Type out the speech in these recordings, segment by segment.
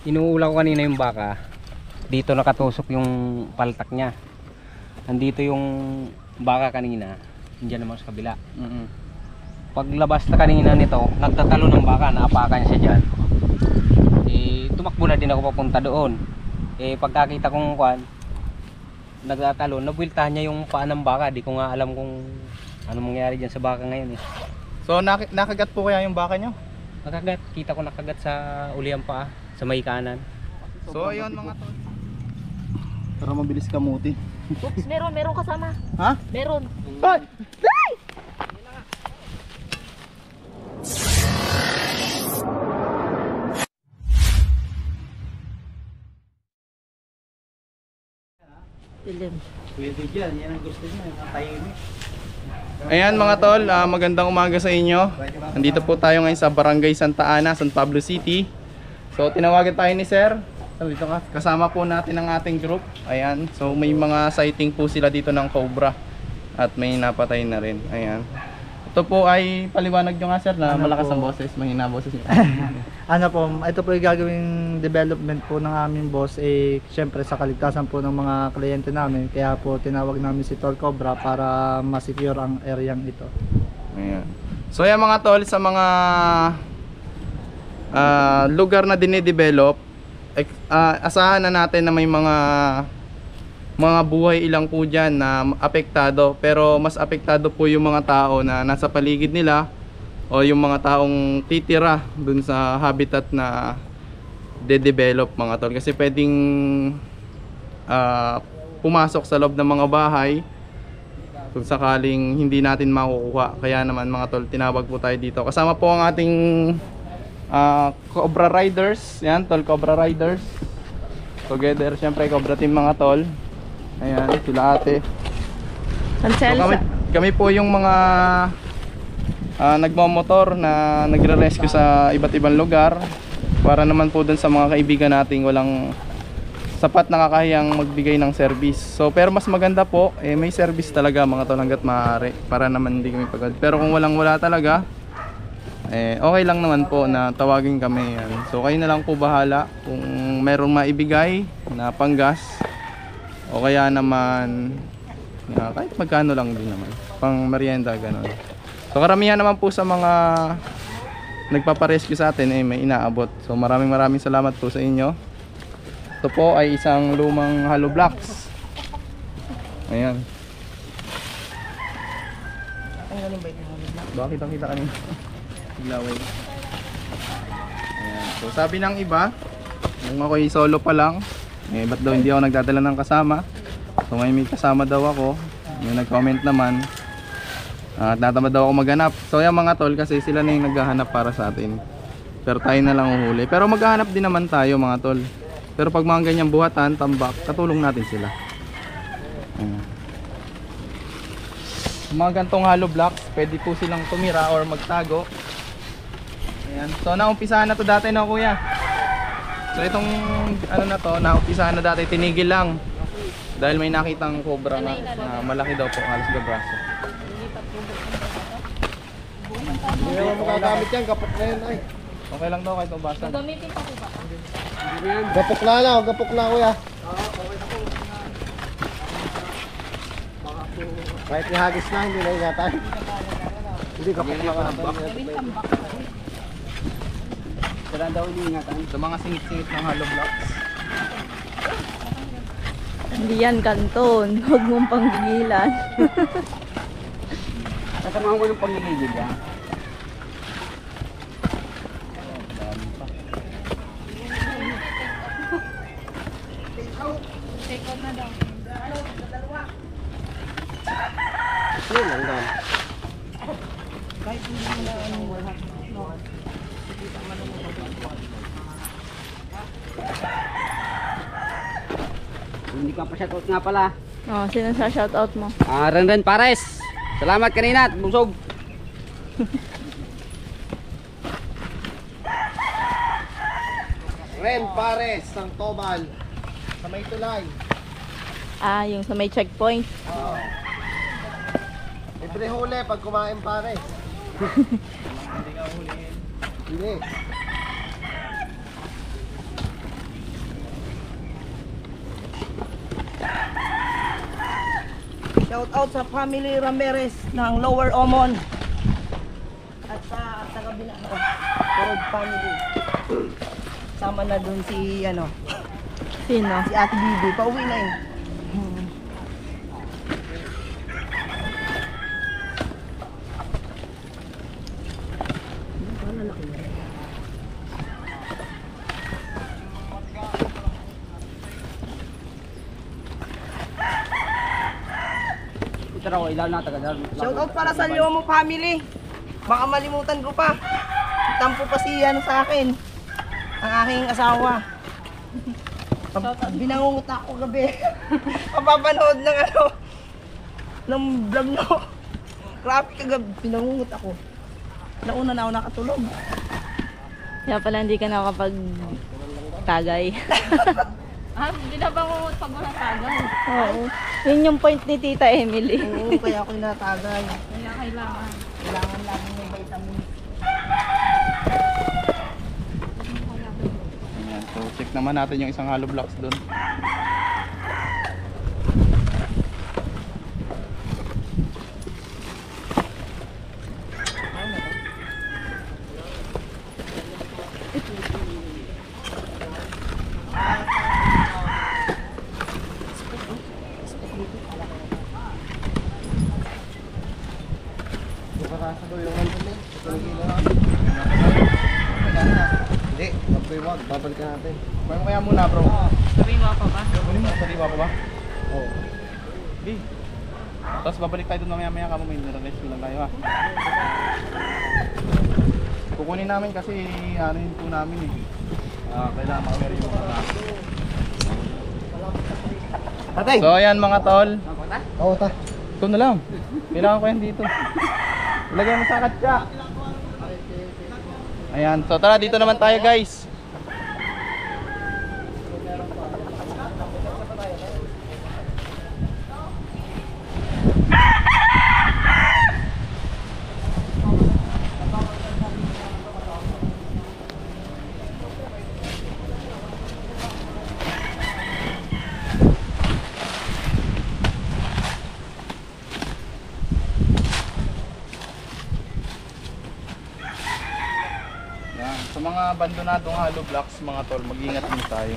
Inuulaw ko kanina yung baka. Dito nakatusok yung paltak niya. Nandito yung baka kanina. Diyan naman sa kabila. Paglabas na kanina nito, nagtatalo ng baka, naapakan siya dyan. Tumakbo na din ako papunta doon. Pagkakita kong kuwan, nagtatalo, nabuiltahan niya yung paa ng baka. Di ko nga alam kung ano mangyari dyan sa baka ngayon. So nakagat po kaya yung baka nyo? Nakagat, kita ko nakagat sa uli ang paa, sa may kanan. So ayun mga tol. Para mabilis kamuti. Oops, meron kasama. Ha? Meron. Ay! Dilim. Pwede dyan, yan ang gusto niya, tahimik. Ayan mga tol, magandang umaga sa inyo. Nandito po tayo ngayon sa Barangay Santa Ana, San Pablo City. So tinawagan tayo ni Sir. Dito ka. Kasama po natin ang ating group. Ayan, so may mga sighting po sila dito ng cobra. At may napatay na rin. Ayan. Ito po ay paliwanag nyo nga sir na malakas ang boses, mahina ang boses niya. Ano po, ito po yung gagawing development po ng aming boss syempre sa kaligtasan po ng mga kliyente namin. Kaya po tinawag namin si Tol Cobra para ma-secure ang areang ito. Ayan. So ayan mga tol, sa mga lugar na dinidevelop, asahan na natin na may mga buhay ilang po dyan na apektado. Pero mas apektado po yung mga tao na nasa paligid nila o yung mga taong titira dun sa habitat na de-develop mga tol. Kasi pwedeng pumasok sa loob ng mga bahay kung sakaling hindi natin makukuha. Kaya naman mga tol, tinawag po tayo dito. Kasama po ang ating Cobra Riders. Yan, Tol Cobra Riders. Together, syempre Cobra Team mga tol. Ayan, sila ate. So, kami po yung mga nagmamotor na nagre-rescue sa iba't ibang lugar para naman po dun sa mga kaibigan nating walang sapat na kakayang magbigay ng service. So pero mas maganda po, may service talaga mga tol hanggat maaari para naman hindi kami pagod. Pero kung wala talaga, okay lang naman po na tawagin kami yan. So kayo na lang po bahala kung merong maibigay na panggas o kaya naman kahit magkano lang din naman pang merienda gano'n. So karamihan naman po sa mga nagpaparescue sa atin may inaabot. So maraming salamat po sa inyo. Ito po ay isang lumang hollow blocks. Ayan. Bakit kita kanina? Laway. Ayan. So sabi ng iba, kung ako'y solo pa lang, ba't daw hindi ako nagdadala ng kasama? So ngayon may kasama daw ako. May nag-comment naman. Tatamad daw ako maghanap. So yung mga tol kasi sila na yung naghahanap para sa atin. Pero tayo na lang uhuli. Pero maghahanap din naman tayo mga tol. Pero pag mga ganyang buhatan, tambak, katulong natin sila. Ayan. Mga gantong hollow blocks, pwede po silang tumira or magtago. Ayan. So naumpisahan na to dati na kuya. So itong ano na to, naumpisahan na dati, tinigil lang. Dahil may nakitang cobra na malaki daw po, halos gabraso. Hindi mo magagamit yan, kapok na yan ay. Okay lang daw kahit ubasan. Gagamitin pa ko ba? Gapok na kuya. Kahit nihagis na, hindi na ingatan. Hindi, kapok na ka. Kailan daw iniingatan? Sa mga singit-singit ng hollow blocks. Hindi yan kanton. Huwag mong panggigilan. Kasama ko ng pangigigil yan. Hindi ka pa shoutout nga pala. Sino sa shoutout mo? Ren Pares. Salamat kanina at busog. Ren Pares ng Tobal sa may tulay. Yung sa may checkpoint. Libre huli pag kumain Pares. Hindi. Shout out sa family Ramirez ng Lower Omon. At sa taga-bila ko, Road family. Sama na dun si Sino? si Ate Bibi. Pauwi na yun. Shout out para sa Lyomo family. Baka malimutan ko pa. Tampo pa sa akin. Ang aking asawa. Binangungot ako gabi. Papapanood ng ng vlog no. Grabe kagabi. Binangungot ako. Nauna na ako nakatulog. Kaya pala hindi ka nakapag tagay. Hindi na bangungot pag walang tagay. Oo. Yun yung point ni Tita Emily. Oo, kaya ako inatagay. Kaya kailangan. Kailangan lagi may vitamin. Ayan, so check naman natin yung isang hollow blocks doon. Hindi, mag-reward. Babalikan natin. Kumain mo kaya muna bro. Sariwa pa ba? Kunin mo, sariwa pa ba? Oo. Okay. Tapos babalik tayo doon mamaya-maya ka mo, may nire-rest lang tayo ha. Kukunin namin kasi ano yun po namin eh. Kailangan makameri yung mga Tatay! So ayan mga tol. Oo, ta. Ito na lang. Kailangan ko yan dito. Ilagay mo sa katsa. Ayan. So tara dito naman tayo guys. Yan. Sa mga abandonadong hollow blocks mga tol, mag-ingat din tayo.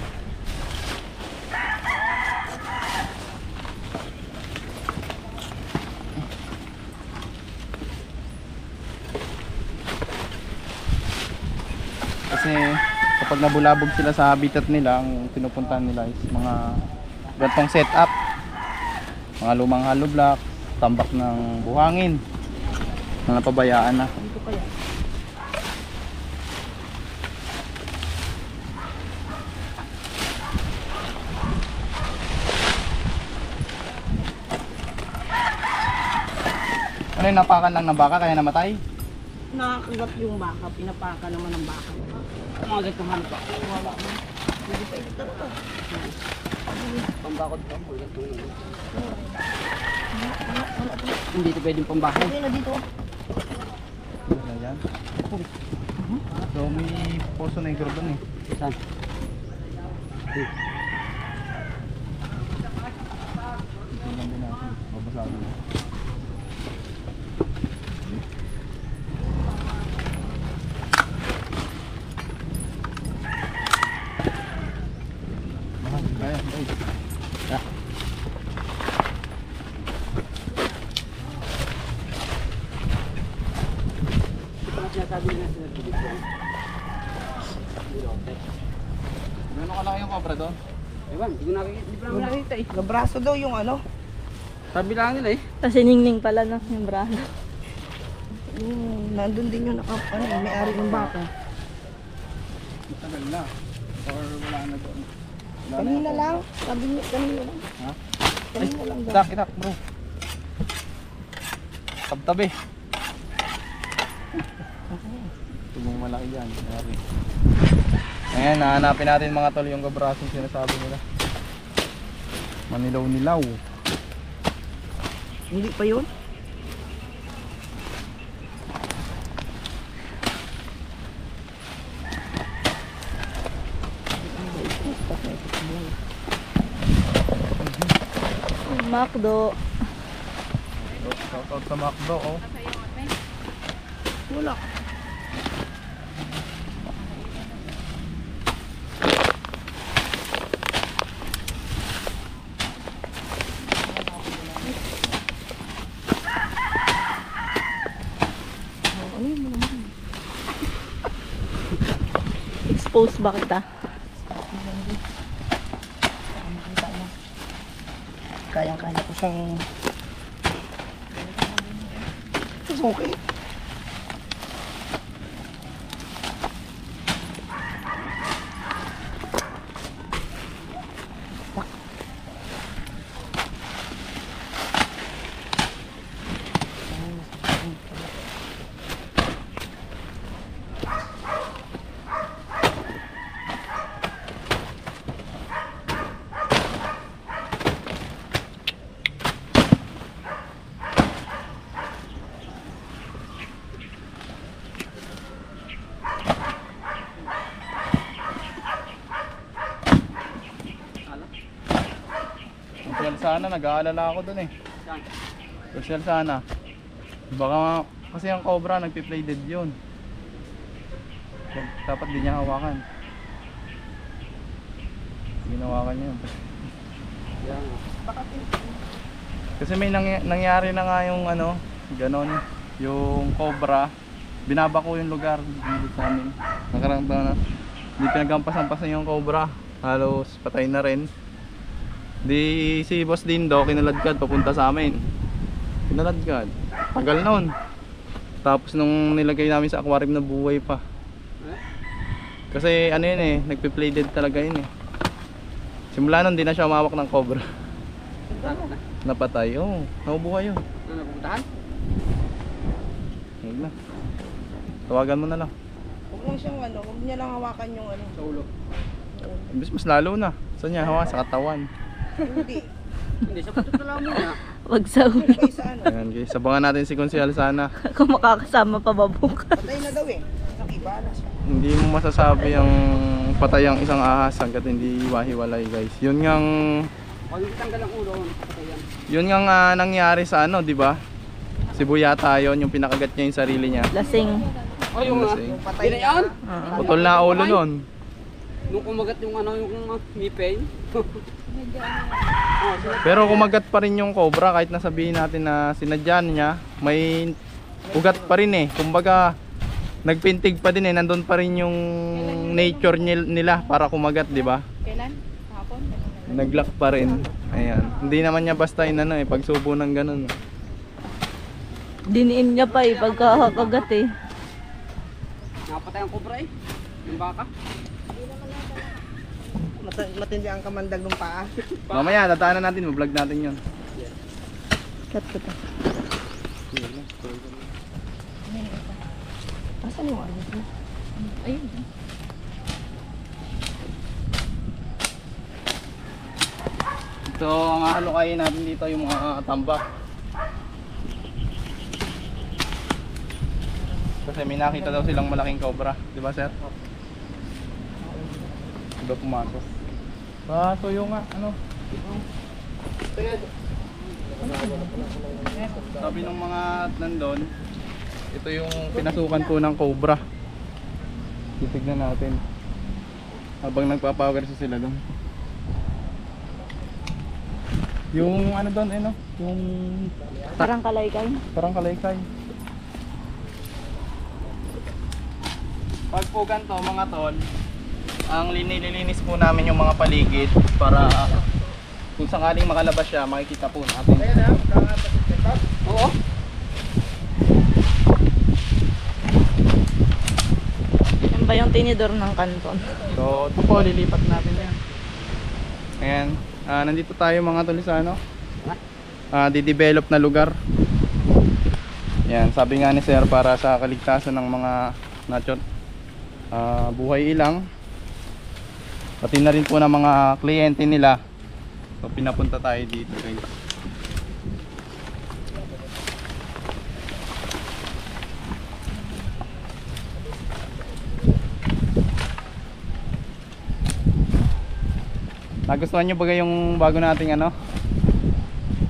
Kasi kapag nabulabog sila sa habitat nila, ang pinupuntahan nila is mga gantong setup. Mga lumang hollow blocks, tambak ng buhangin, mga pabayaan na. Ano yung napakan lang ng baka kaya namatay? Nakakagat yung baka, pinapaka naman ng baka. Mga gatuhan pa. Wala na. Hindi pa ito to. Pambakod pa mo. Hindi ito pwedeng pambakod. Hindi na dito. Ano yan? So may poso negro doon eh. Saan? Tingnan din natin. Babasagin mo. Kaya, ay. Gano'n kalaki yung cobra doon? Ewan, hindi ko nakikita. Hindi pa namin nakikita eh. Gabraso daw yung Sabi lang nila eh. Kasi ningning pala no, yung braso. Nandun din yung may-ari ng baka. Matagal na. Or wala na doon? Kanina lang. Sabi niya, kanina lang. Ha? Kanina lang daw. Itak bro. Tabtabi. Tugong malaki yan. Mayari. Ayan, nahanapin natin mga tol yung gabrasong sinasabi nila. Manilaw-nilaw. Hindi pa yun? Macdo. Shoutout sa McDo, oh. Wala. Expose ba kita? Kayang-kaya ko siyang... It's okay. Social sana, nag-aalala ako dun eh. Social sana. Baka kasi ang cobra nagpi-play dead yun. Dapat di niya hawakan. Ginawakan niya yun. Kasi may nangyari na nga yung ano, ganon, yung cobra. Binabako yung lugar dito sa amin. Nakarang taon na. Hindi pinagampasan-pasan yung cobra. Halos patay na rin. Di si Boss Dindo kinaladkad papunta sa amin. Kinaladkad. Tagal noon. Tapos nung nilagay namin sa aquarium na buhay pa. Kasi ano yun eh, nagpi-play dead talaga yun eh. Simula nun di na siya umawak ng cobra. Napatay. Oo, nabubuhay yun. Napupuntahan? Huwag na. Tawagan mo na lang. Huwag lang siyang ano, huwag niya lang hawakan yung ano. Sa ulo. Mas lalo na. Saan niya hawa? Sa katawan. Hindi. Hindi, sa patot na lang muna. Wag sa ulo. Kaya sa ano. Ayan guys, sabangan natin si Konsyal sana. Kung makakasama pa ba bukas. Patay na daw eh. Nakibala siya. Hindi mo masasabi ang patay ang isang ahas hanggat hindi wahiwalay guys. Yun ngang Pag tanggal ang ulo, patayan. yun ngang nangyari sa ano, di ba? Cebu yata yun, yung pinakagat niya yung sarili niya. Lasing. Oh, yung Lasing. Patay Yun na na. yan? Putol na ulo nun. Nung kumagat yung ano, yung ngipin. Pero kumagat pa rin yung cobra kahit nasabihin natin na sinadya niya, may ugat pa rin eh. Kumbaga nagpintig pa din eh, nandun pa rin yung nature nila para kumagat, di ba? Kailan? Hapon? Naglock pa rin. Ayan. Hindi naman niya basta inano eh, pagsubo ng ganun. Diniin niya pa eh, pagkakagat eh. Napatay ang cobra eh. Yung baka. Matindi ang kamandag ng paa. Mamaya, tataanan natin, vlog natin yun. Cut ko to. Asan yung ano? Ayun. Ito ang halukayin natin dito yung mga tambak. Kasi may nakita daw silang malaking cobra, di ba sir? Diba pumasok? Tuyo nga, ano? Sabi ng mga nandun, ito yung pinasukan po ng cobra. Titignan natin. Habang nagpapower sila doon. Yung ano doon, no? Yung Parang kalaykay. parang kalaykay. Pag po ganito mga tol, ang nililinis po namin yung mga paligid para kung sakaling makalabas siya, makikita po natin. Oo. Yan ba yung tinidor ng kanton? So, ito po, lilipat natin yan. Ayan, nandito tayo mga tol sa ano? Di-develop na lugar. Yan, sabi nga ni sir para sa kaligtasan ng mga buhay ilang. Pati na rin po ng mga kliyente nila. So pinapunta tayo dito guys. Nagustuhan nyo ba yung bago nating ano?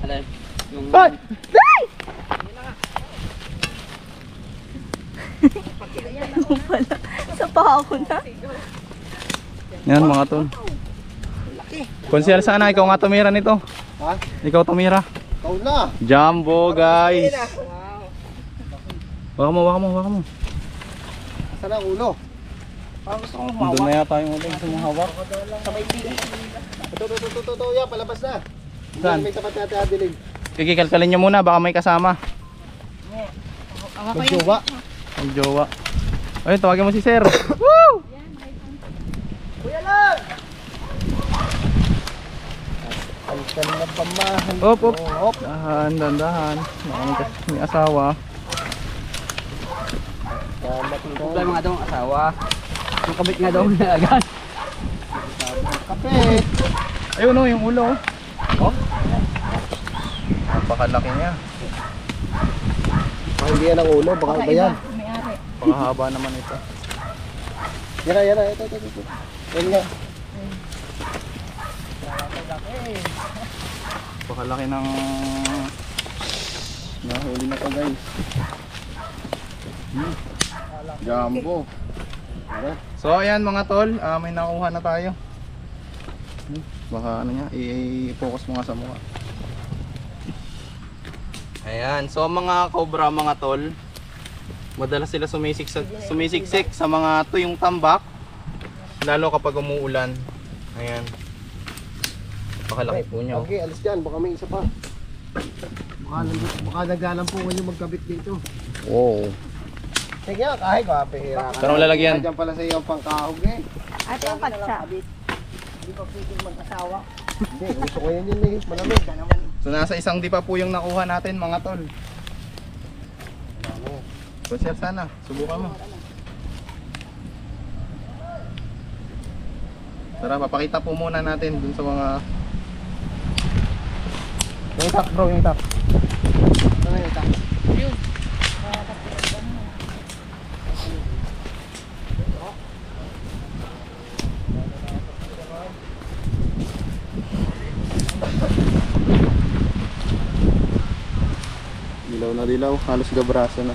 Alay. Yung... Ay! pala. Sa pako na. Yan mga tol. Konsyel, sana ikaw nga tumira nito. Ha? Ikaw tumira. Ikaw na. Jumbo guys. Waka mo. Saan ang ulo? Parang gusto kong Doon humawak. na yata yung ulo sa mga hawak. Sabay bigay. Ito, yan, palabas na. Saan? May tapat natin adilig. Kikikalkalin nyo muna, baka may kasama. Magjowa. Ang jowa. Ayun, tawagin mo si sir. Woo! Kuya lang! Ang na pamahan. Op. Dahan. May asawa. Problema nga daw ang asawa. Yung kabit nga daw na agad. Kape. Ayun o, yung ulo. Oh. Napakalaki niya. Baka hindi yan ang ulo, baka iba yan. May-ari. Pakahaba naman ito. Yan na, ito. Yan nga. Pakalaki ng nahuli na to guys. Jumbo. So ayan mga tol, may nakuha na tayo. Baka ano niya, i-focus mo nga sa mukha. Ayan, so mga cobra mga tol, madalas sila sumisiksik sa mga tuyong tambak, lalo kapag umuulan. Ayan. Pakalaki po niya. Okay, alis dyan, baka may isa pa. Baka naglalampungan yung magkabit dito. Wow. Sige, kahit ko, pihira ka. Pero lalagyan. Diyan pala sa iyo ang pangkahog eh. Ate yung katsa. Hindi pa pwedeng mag-asawa. Hindi, gusto ko yan eh. Malamig. So nasa isang dipa po yung nakuha natin mga tol. So sir, sana, subukan mo. Tara, papakita po muna natin dun sa mga... Yung itak bro, yung itak. Ano yung itak? Dilaw na dilaw, halos gabrasa na.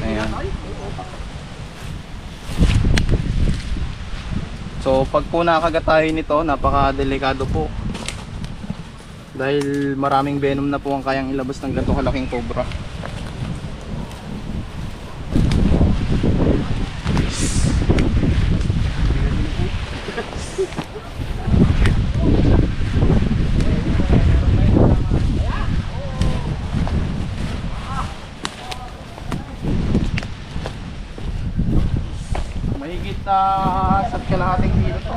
Ayan. So pag po nakagat tayo nito, napaka-delikado po. Dahil maraming venom na po ang kayang ilabas ng ganito kalaking cobra. Mahigit sa kalahating kilo to.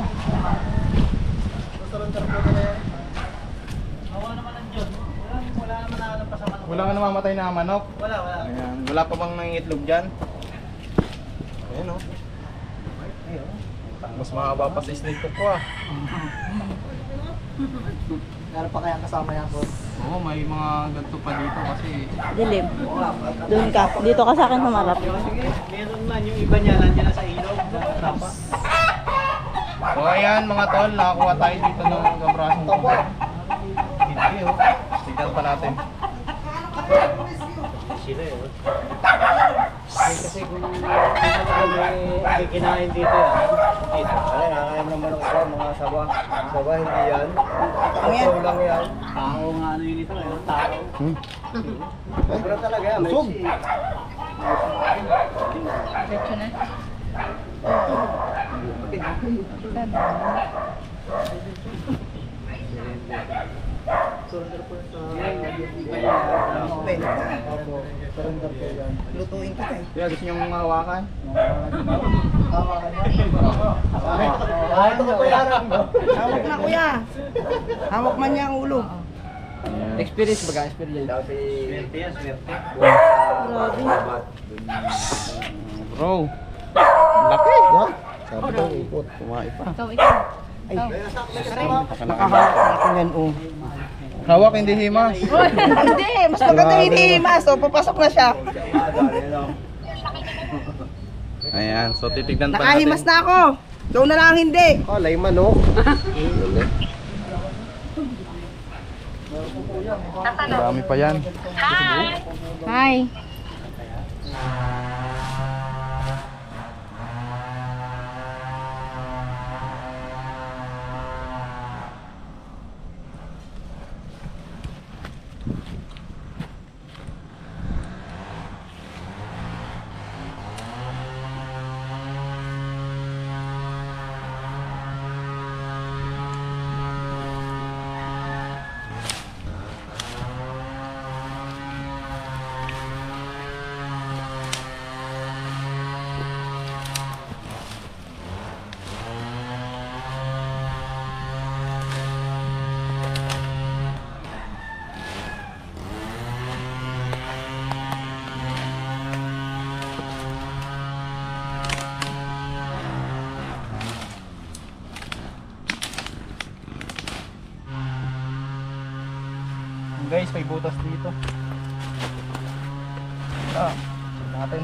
Wala nga namamatay na manok. Wala. Ayan. Wala pa bang nangingitlog dyan? Ayan o. Mas mahaba pa sa snake ko ah. Meron pa kayang kasama yan ko. Oo, may mga ganito pa dito kasi Dilim. Doon ka. Dito ka sa akin humarap. Meron man, yung iba niya nandiyan na sa ilog. so ayan mga tol, nakakuha tayo dito ng gabrasong cobra. Hindi oh. Tignan pa natin. Sila eh. Kasi kung may kinain dito yan. Ano, nakakayam naman ako mga sawa. Sawa, hindi yan. Tao lang yan. Tao nga ano yun ito ngayon, tao. Sobra talaga yan. Usog. Diretso na. Lutuin kita eh. Kaya gusto nyo mong hawakan? Ito ko bayaran mo. Hawak na kuya. Hawak man niya ang ulo. Experience baga, experience. Swerte yan, swerte. Bro, laki! Yan. Sabi ko, ikot. Kumain pa. Ikaw. Nakahawak natin yan oh. Hawak hindi himas. Hindi, mas maganda hindi mas. So, papasok na siya. Ayan, so titignan pa Nakahimas natin. na ako. Doon na lang hindi. Oh, layman oh. Dami pa yan. Hi. Guys, may butas dito. Natin.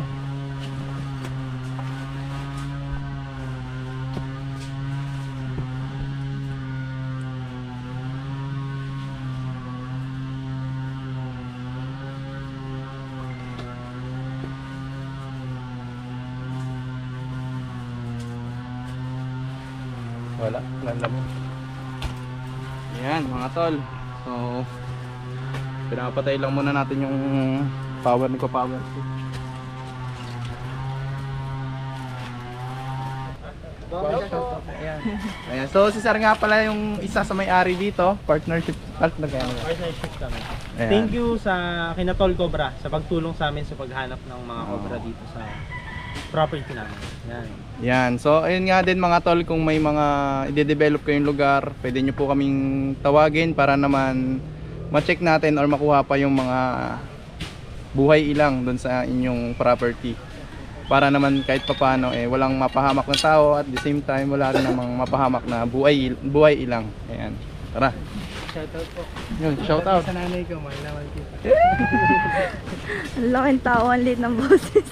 Wala, lalamon. Yan mga tol. So, pinapatay lang muna natin yung power ni Power. Ayan. Ayan. So si Sir nga pala yung isa sa may-ari dito, partnership Partnership kami. Ayan. Thank you sa Kinatol Cobra sa pagtulong sa amin sa paghanap ng mga cobra dito sa property namin. Yan. Yan. So ayun nga din mga tol, kung may mga i-develop kayong lugar, pwede nyo po kaming tawagin para naman ma-check natin or makuha pa yung mga buhay ilang doon sa inyong property. Para naman kahit papaano walang mapahamak na tao at the same time wala rin namang mapahamak na buhay ilang. Ayan. Tara. Shoutout po. Yun, shout out. Sa nanay ko, mahal naman kita. Ang laking tao, ang liit ng boses.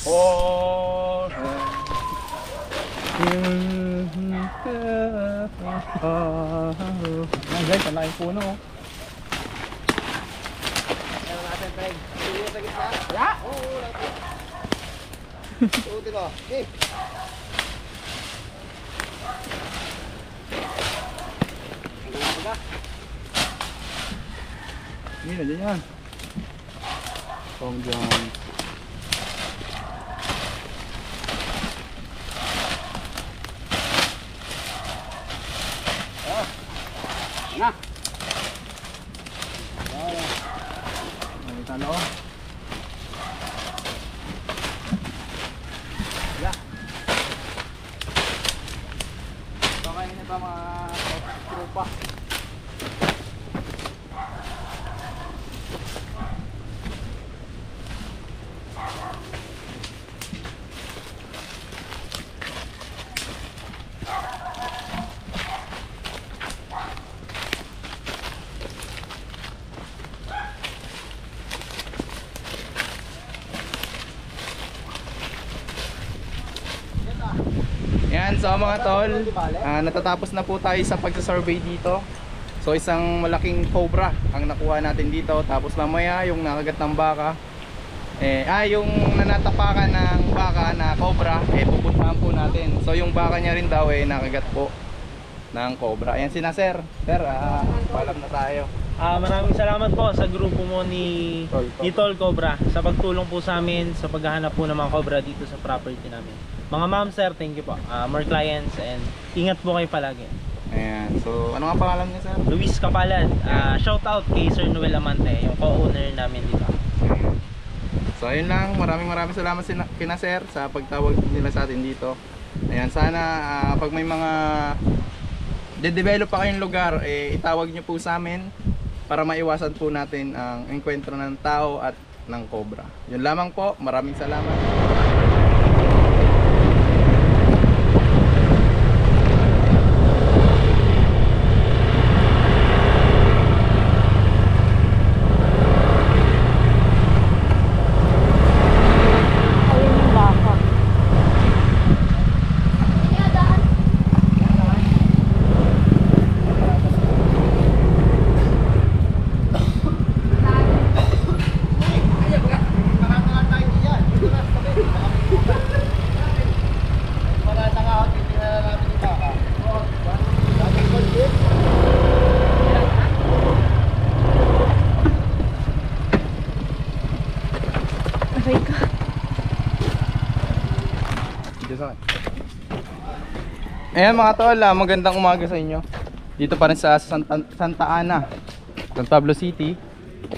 Oh. Ayan guys, ang laking puno. Hindi na dyan yan. Pong dyan. Na. Ay, talo. Ya. Baka ini pa mga tropa. Yan, so mga tol, natatapos na po tayo sa pagsasurvey dito. So isang malaking cobra ang nakuha natin dito. Tapos mamaya yung nakagat ng baka, Yung nanatapakan ng baka na cobra, pupuntahan po natin. So yung baka niya rin daw nakagat po ng cobra. Ayan sina sir. Sir, paalam na tayo. Maraming salamat po sa grupo mo ni Tol Cobra sa pagtulong po sa amin sa paghahanap po ng mga cobra dito sa property namin. Mga ma'am sir, thank you po. More clients and ingat po kayo palagi. Ayan. So ano nga pangalan niya sir? Luis Kapalad, shout out kay Sir Noel Amante, yung co-owner namin dito. So ayun lang, maraming salamat kina sir sa pagtawag nila sa atin dito. Ayan, sana pag may mga de-develop pa kayong lugar, itawag nyo po sa amin para maiwasan po natin ang enkwentro ng tao at ng cobra. Yun lamang po, maraming salamat. Ayun yung baka. Aray ka. Ayan mga tol, magandang umaga sa inyo. Dito pa rin sa Santa Ana, San Pablo City.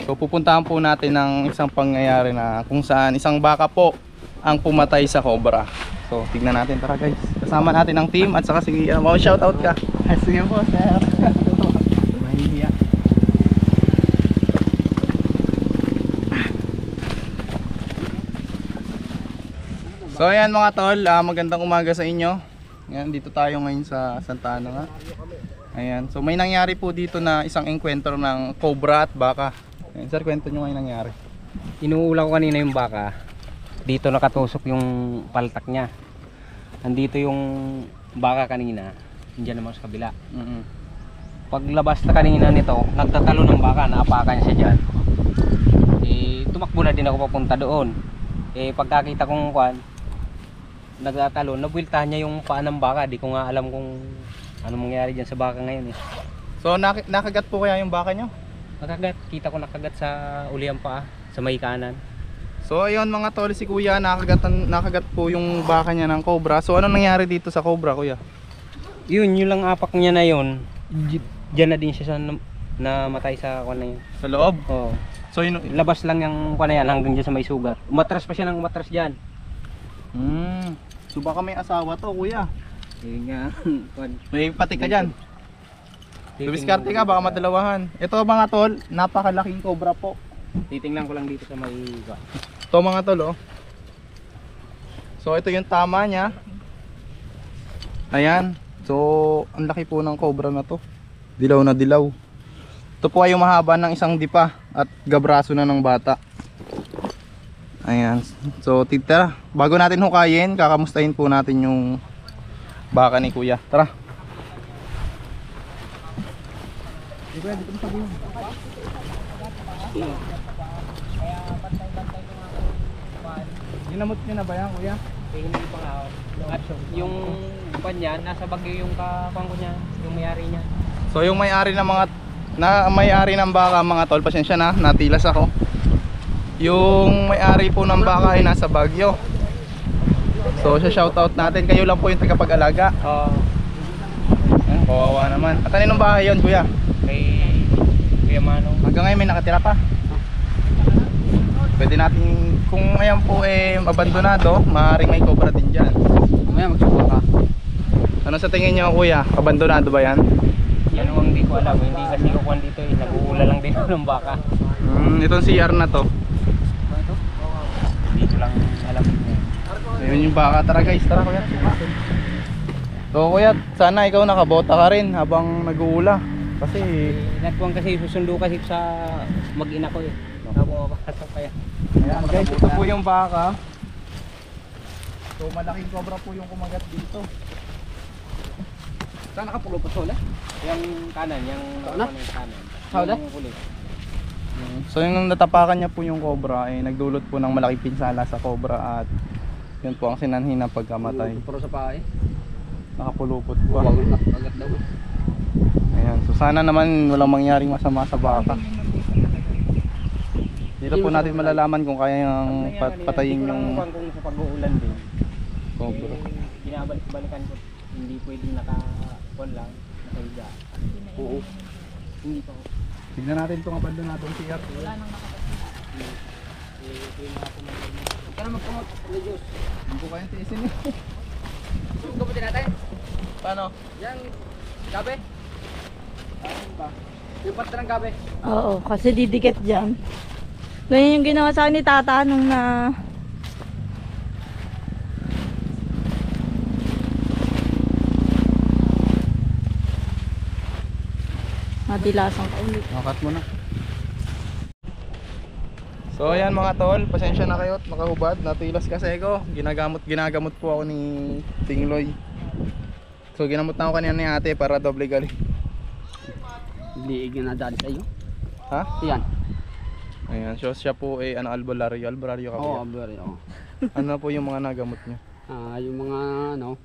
So pupuntahan po natin ng isang pangyayari na kung saan isang baka po ang pumatay sa cobra. So tignan natin, tara guys. Kasama natin ang team at saka sige, shout out ka. Sige po, sir. Mahihiya. So ayan mga tol, magandang umaga sa inyo. Ayan, dito tayo ngayon sa Santa Ana nga. Ayan, so may nangyari po dito na isang enkwentro ng cobra at baka. Ayan, sir, kwento nyo ngayon nangyari. Inuula ko kanina yung baka. Dito nakatusok yung paltak niya. Andito yung baka kanina. Diyan naman sa kabila. Paglabas na kanina nito, nagtatalo ng baka, naapakan siya dyan. Tumakbo na din ako papunta doon. Pagkakita kong kwan, nagtatalo, nabwiltahan niya yung paa ng baka. Di ko nga alam kung ano mangyari dyan sa baka ngayon So nakagat po kaya yung baka nyo? Nakagat, kita ko nakagat sa uliang paa, sa may kanan. So ayun mga tol, si kuya nakagat po yung baka niya ng cobra. So ano nangyari dito sa cobra, kuya? Yun lang apak niya na yun. Diyan na din siya sa namatay sa kwan na yun. Sa loob? Oo. So yun, Labas lang yung kwan na yan hanggang dyan sa may sugat. Umatras pa siya ng umatras dyan. So baka may asawa to, kuya. Yun nga. May pati ka dyan. Dumiskarte ka, baka madalawahan. Ito mga tol, napakalaking cobra po. Titingnan ko lang dito sa may Ito mga tol, oh. So ito yung tama niya. Ayan. So ang laki po ng cobra na to. Dilaw na dilaw. Ito po ay yung mahaba ng isang dipa at gabraso na ng bata. Ayan. So tara, bago natin hukayin, kakamustahin po natin yung baka ni kuya. Tara. Ginamot nyo na ba yan, kuya? At yung kwan niya, nasa bagyo yung kakang ko niya, yung mayari niya. So yung may-ari ng may-ari ng baka, mga tol, pasensya na, natilas ako. Yung may-ari po ng baka ay nasa Baguio. So siya shoutout natin, kayo lang po yung tagapag-alaga. Ayan, kawawa naman. At kaninong bahay yun, kuya? Kay Kuya Manong. Hanggang ngayon may nakatira pa. Pwede natin, kung ayan po abandonado, maaaring may cobra din dyan. Mamaya magsubukan ka. Ano sa tingin nyo, kuya? Abandonado ba yan? Yan ang hindi ko alam, hindi kasi ko kwan dito nag-uula lang din ng baka. Itong CR na to. Dito lang alam niya. Ayun yung baka. Tara guys, tara kuya. So kuya, sana ikaw nakabota ka rin habang nag-uula. Kasi Nagkuhan kasi susundo kasi sa mag-ina ko Napapasok kaya. ayan guys, ito po yung baka. So malaking cobra po yung kumagat dito. Saan nakapulo pa sola? Yung kanan, yung kanan. Sola? Yung kulit. So yung natapakan niya po yung cobra ay nagdulot po ng malaking pinsala sa cobra at yun po ang sinanhin ng pagkamatay. Pero sa pae. Nakapulupot pa. Agad daw. Ayan. So sana naman walang mangyaring masama sa baka. Dito po natin malalaman kung kayang patayin yung kung sa pag-uulan din. cobra. Binabalik-balikan ko. Hindi pwedeng naka-on lang, nakahiga. Oo. Hindi pa. Tignan natin itong abando natin si Art. Wala nang nakapatid. Kaya magkamot. Diyos. Hindi po kayang tiisin eh. Kamutin natin. Paano? Yan. Gabi. Yung parte ng gabi. Oo, kasi didikit dyan. Ganyan yung ginawa sa akin ni Tata nung na... Matilasang kaulit. Nakat mo na. So ayan mga tol, pasensya na kayo at makahubad. Natilas kasi ako. Ginagamot po ako ni Tingloy. So ginamot na ako kanina ni ate para doble gali. Liig na nadali sa iyo. Ha? Yan. Ayan, so siya po ay albularyo ka Oo, po. very oo. Ano na po yung mga nagamot niyo? Yung mga ano,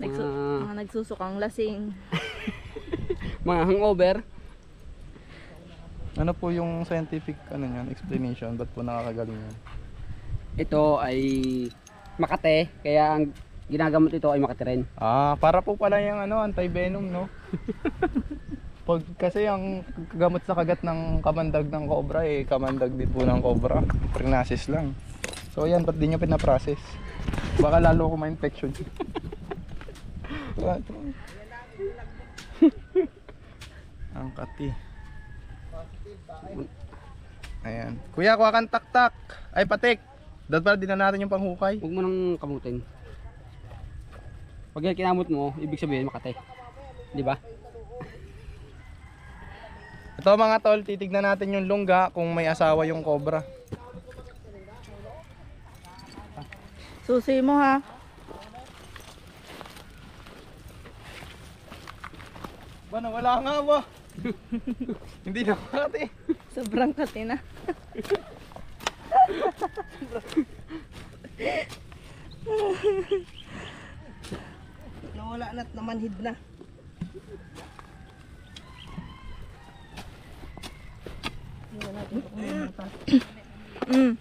Mga nagsusukang lasing. mga hangover. Ano po yung scientific explanation ba't po nakakagaling yan? Ito ay Makate, kaya ang ginagamot ito ay Makate rin. Para po pala yung anti-venom, no? Kasi ang gamot sa kagat ng kamandag ng cobra kamandag din po ng cobra. Prognosis lang. So yan, ba't di nyo pinaprocess? Baka lalo ko ma-infection. Ang kati. Ayan. Kuya, kuha kang tak-tak. Ay, patik. Dapat pala din na natin yung panghukay. Huwag mo nang kamutin. Pag yan kinamot mo, ibig sabihin Makate. Di ba? Ito mga tol, titignan natin yung lungga kung may asawa yung cobra. Susi mo ha. Ba, nawala nga ba? Hindi na makati. Sobrang kati na. Nawala na't namanhid na. Mm.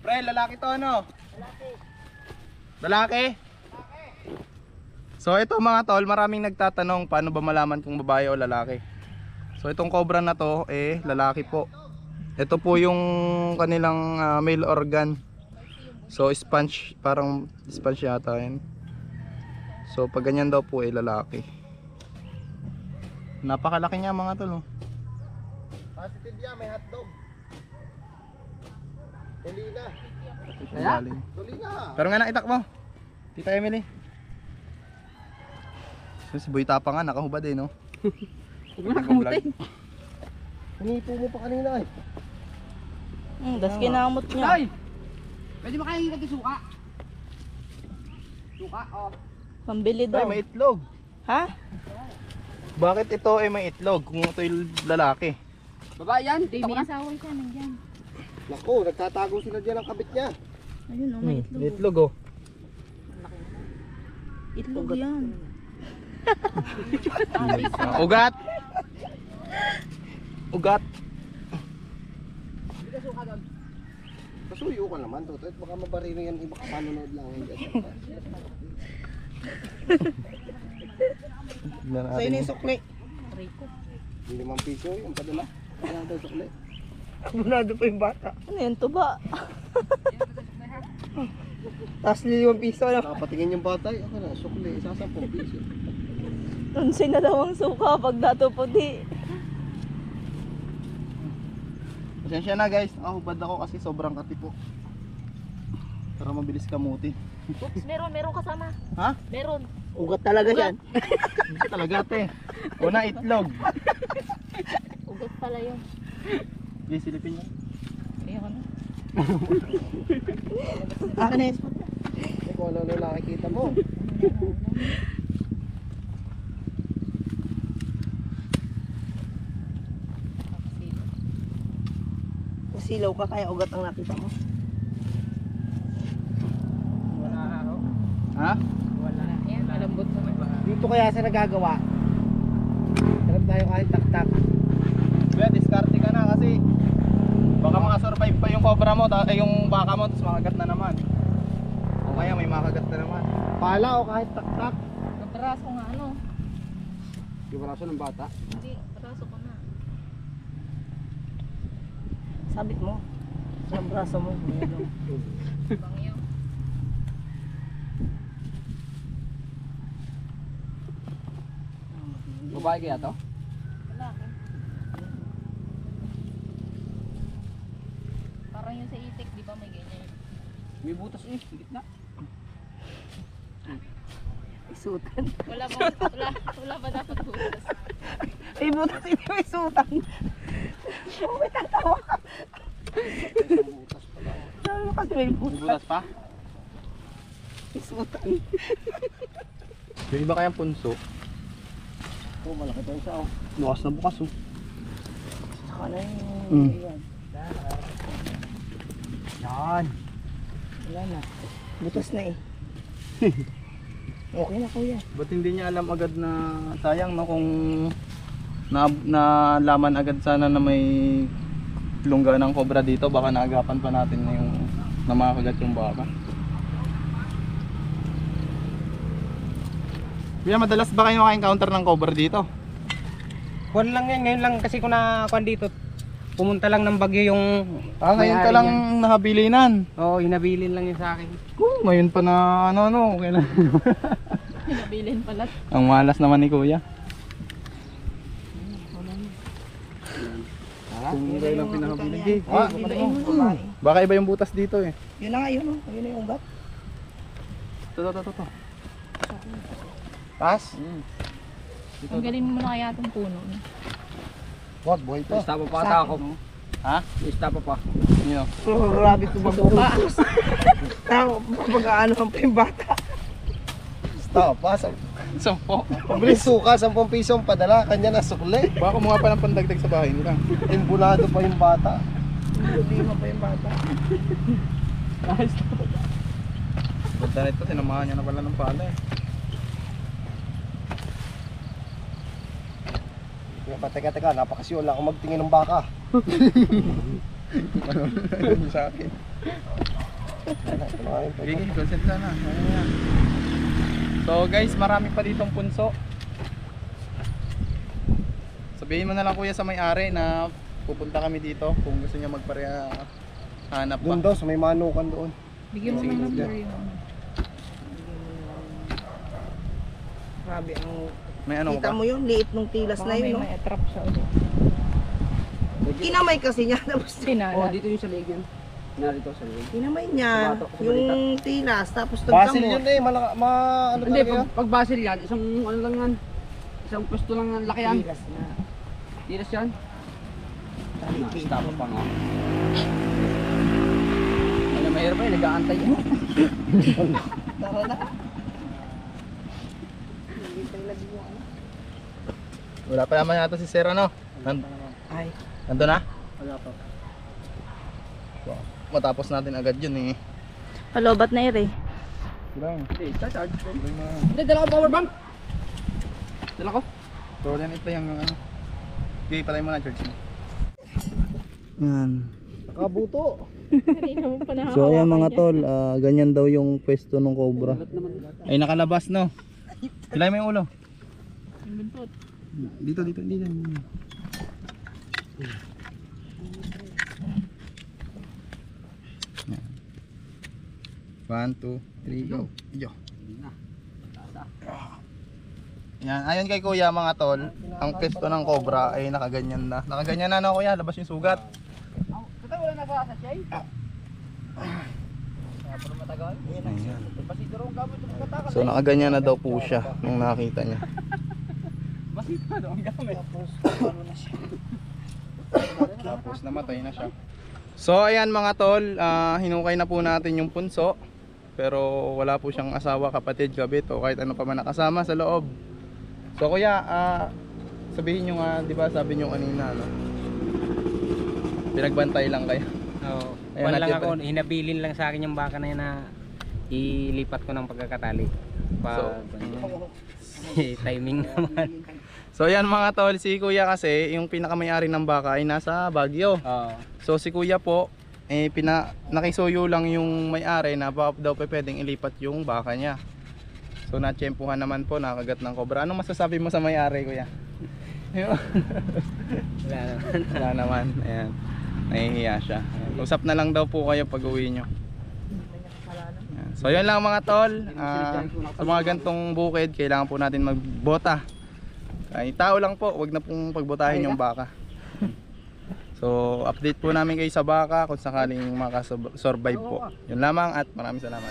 Pre, lalaki to ano? Lalaki. So ito mga tol, maraming nagtatanong paano ba malaman kung babae o lalaki. So itong cobra na to lalaki po. Ito po yung kanilang male organ. So sponge, parang sponge yata yun. So pag ganyan daw po lalaki. Napakalaki niya mga tol. Positive yan, may hotdog. Tulina. Tulina. Pero nga naitak mo. Tita Emily. Si Boy Tapa nga nakahubad no. Huwag mo nakamutin. Hinipo mo pa kanina Das kinamot niya. Ay! Pwede ba kayo hingad yung suka? Suka, oh. Pambili Ay, daw. may itlog. Ha? Bakit ito ay may itlog kung ito yung lalaki? Babae yan, May tama ka. asawa siya, nandiyan. Naku, nagtatago sila dyan ang kabit niya. Ayun oh, may itlog. May itlog oh. Itlog yan. Ugat. Ugat. Pasuyo ka naman, Totot. Baka mabarino yan, iba manonood lang. Tignan Sa'yo natin. na yung sukli. 5 piso yung padala. Kaya daw sukli. Munado pa yung bata. Ano yan, tuba? Tapos 5 piso. Nakapatingin yung bata. Ako na, sukli. Isa 10 piso. Tunsin na daw ang suka pag datupudi. Pasensya na guys, nakahubad ako kasi sobrang kati po. Para mabilis kamuti. Oops, meron kasama. Ha? Meron. Ugat talaga yan. Hindi talaga te. Una itlog. Ugat pala yun. Hindi silipin niya. Ayoko na. Akin na yung spot. Kung ano na nakikita mo. Nagsilaw ka kaya ugat ang nakita mo. Ha? Ayan, malambot naman. Dito kaya sa nagagawa. Sarap tayo kahit tak-tak. Kuya, diskarte ka na kasi baka makasurvive pa yung cobra mo, yung baka mo, tapos makagat na naman. O kaya may makagat na naman. Pala o kahit tak-tak. Kaparaso nga ano. Yung braso ng bata. Hindi, paraso ko na. Sabit mo. Sa braso mo. Bangyo. Babae kaya to? Lalaki. Parang yung sa itik, di ba may ganyan? May butas eh, gitna. Isutan. Wala ba dapat butas? Ay, butas hindi may isutan. Oh, may tatawa ka. Sabi mo kasi may May butas. butas pa? Isutan. Yung iba kayang punso. Oh, malaki to isa oh. Bukas na bukas oh. Saka na yung... Yan. Yan. Wala na. Butas na eh. Okay na kuya. Ba't hindi niya alam agad na sayang no kung nalaman agad sana na may lungga ng cobra dito, baka naagapan pa natin na yung na makakagat yung baka. Kuya, madalas ba kayo maka-encounter ng cobra dito? Kuwan lang yan, ngayon lang kasi ko na kuwan dito. Pumunta lang ng bagyo yung Ngayon ka may-ari lang niya. nahabilinan. Oo, hinabilin lang yun sa akin. Ngayon pa na ano, okay na. Pinabilin pala. Ang malas naman ni kuya. Kung kayo lang pinakabili. Baka iba yung butas dito eh. Yun na nga yun. Oh. Yun na yung ugat. Ito. Pas? Ang galing mo na kaya itong puno. Wag, buhay to. Basta pa pata ako. Ha? Basta pa pa. Yun. Oh, grabe ito magbukas. Pag-ano pa yung bata. Stop, pa. Sampo. Pabilis suka, 10 piso ang padala. Kanya na sukli. Baka kumuha pa ng pandagdag sa bahay nila. Embulado pa yung bata. Problema pa yung bata. Basta nito, sinamahan niya na pala ng pala eh. Teka, napakasyon lang ako magtingin ng baka. Ano sa akin? Gigi, consent sana. Ayan. So guys, marami pa ditong punso. Sabihin mo na lang kuya sa may-ari na pupunta kami dito kung gusto niya magpareha hanap pa. Doon daw, sa may manukan doon. Bigyan mo ng number yun. Grabe ang... May ano Kita ba? mo yun, liit nung tilas na yun, no? May trap siya ulit. Kinamay kasi niya. Tapos Sinala. dito yung sa leg yun. Narito sa leg. kinamay niya yung tilas. Tapos Basil nagkamot. yun eh, ano Hindi, talaga yan? pag basil yan, isang ano lang yan. Isang pwesto lang ang laki yan. Tilas na. Tiras yan. Stop pa nga. Ano mahirap eh, nag-aantay yan. Tara na. Wala pa naman yata si Sir ano? Ay. Nandun na? Wala pa. So, matapos natin agad yun eh. Palobat na ire. Lang. Hindi, charge. Hindi, dala ko power bank. Dala ko. So yan ito yung ano. Okay, patay mo na George. Yan. Nakabuto. Kanina mo pa nakakawa. So ayan mga tol, ganyan daw yung pwesto ng cobra. Ay nakalabas no. Kilay mo yung ulo. Dito. Yan. 1, 2, 3, go. Yo. Yan, ayon kay kuya mga tol, ang pwesto ng cobra ay nakaganyan na. Nakaganyan na kuya, labas yung sugat. Ito wala na ba sa chay? Ayan. So nakaganyan na daw po siya nung nakita niya. Tapos namatay na siya. So ayan mga tol, hinukay na po natin yung punso. Pero wala po siyang asawa, kapatid, kabit o kahit ano pa man nakasama sa loob. So kuya, sabihin nyo nga, di ba sabi nyo kanina, no? Pinagbantay lang kayo. Oo. Ayan, Wala lang nandiyan ako, pa hinabilin lang sa akin yung baka na yun na ilipat ko ng pagkakatali. Timing naman. So yan mga tol, si kuya kasi yung pinakamayari ng baka ay nasa Baguio. Oo. So si kuya po, nakisuyo lang yung may-ari na baka daw pwedeng ilipat yung baka niya. So natsyempuhan naman po, nakagat ng cobra. Anong masasabi mo sa may-ari kuya? Wala naman. Wala naman, ayan. Nahihiya siya. Ayan. Usap na lang daw po kayo pag uwi nyo. Ayan. So yun lang mga tol, sa mga gantong bukid, kailangan po natin magbota. Ay, tao lang po, wag na pong pagbotahin yung baka. So update po namin kayo sa baka kung sakaling makasurvive po. Yun lamang at maraming salamat.